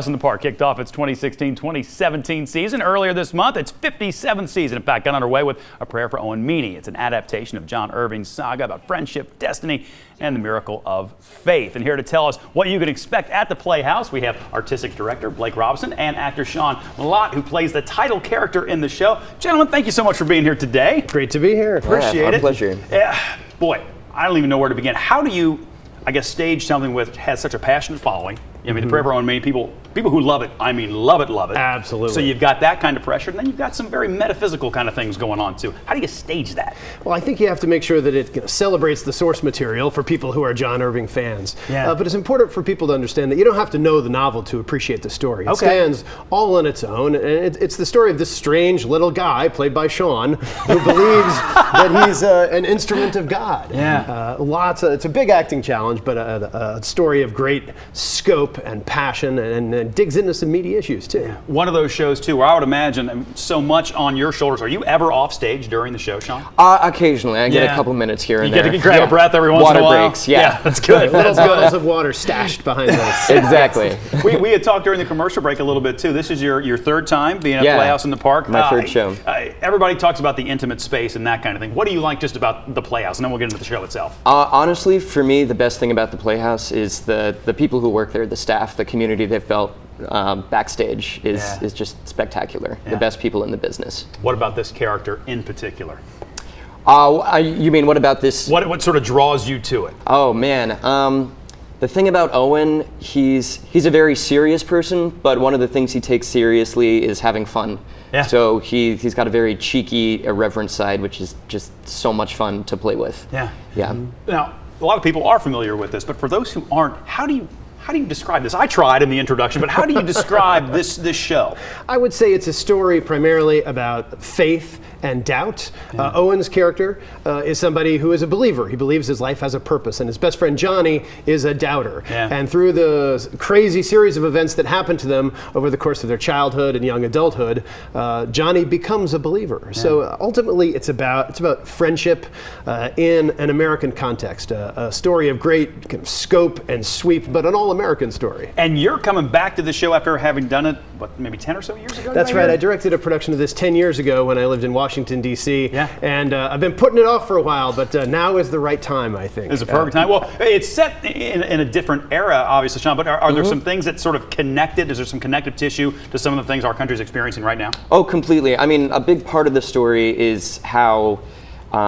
in the Park kicked off its 2016-2017 season earlier this month. Its 57th season, in fact, got underway with A Prayer for Owen Meany. It's an adaptation of John Irving's saga about friendship, destiny, and the miracle of faith. And here to tell us what you can expect at the Playhouse, we have artistic director Blake Robison and actor Sean Mellott, who plays the title character in the show. Gentlemen, thank you so much for being here today. Great to be here. Appreciate it. Our pleasure. Boy, I don't even know where to begin. How do you, I guess, stage something which has such a passionate following? I mean, The Prayer for Owen Meany, people who love it, I mean, love it. Absolutely. So you've got that kind of pressure, and then you've got some very metaphysical kind of things going on, too. How do you stage that? Well, I think you have to make sure that it celebrates the source material for people who are John Irving fans. Yeah. But it's important for people to understand that you don't have to know the novel to appreciate the story. It Okay. stands all on its own, and it's the story of this strange little guy, played by Sean, who believes that he's an instrument of God. Yeah. It's a big acting challenge, but a story of great scope and passion, and digs into some meaty issues too. One of those shows, too, where I would imagine so much on your shoulders. Are you ever off stage during the show, Sean? Occasionally. I get Yeah. a couple minutes here and You get there. to grab a breath every once Water in a while? breaks, yeah. That's good. Little That's good. bottles of water stashed behind us. Exactly. We had talked during the commercial break a little bit, too. This is your third time being at Yeah. Playhouse in the Park. My third show. Everybody talks about the intimate space and that kind of thing. What do you like just about the Playhouse? And then we'll get into the show itself. Honestly, for me, the best thing about the Playhouse is the people who work there, the staff, the community they've built backstage is just spectacular. Yeah. The best people in the business. What about this character in particular? You mean, what about this? What sort of draws you to it? Oh, man. The thing about Owen, he's a very serious person, but one of the things he takes seriously is having fun. Yeah. So he's got a very cheeky, irreverent side, which is just so much fun to play with. Yeah. Yeah. Now, a lot of people are familiar with this, but for those who aren't, how do you describe this? I tried in the introduction, but how do you describe this show? I would say it's a story primarily about faith and doubt. Owen's character is somebody who is a believer. He believes his life has a purpose, and his best friend Johnny is a doubter. Yeah. And through the crazy series of events that happen to them over the course of their childhood and young adulthood, Johnny becomes a believer. Yeah. So ultimately, it's about friendship in an American context. A story of great kind of scope and sweep, but an all-American story. And you're coming back to the show after having done it, what, maybe 10 or so years ago? That's right. I directed a production of this 10 years ago when I lived in Washington, D.C. Yeah. And I've been putting it off for a while, but now is the right time, I think. It's a perfect time. Well, it's set in a different era, obviously, Sean, but are there some things that sort of connected? Is there some connective tissue to some of the things our country's experiencing right now? Oh, completely. I mean, a big part of the story is how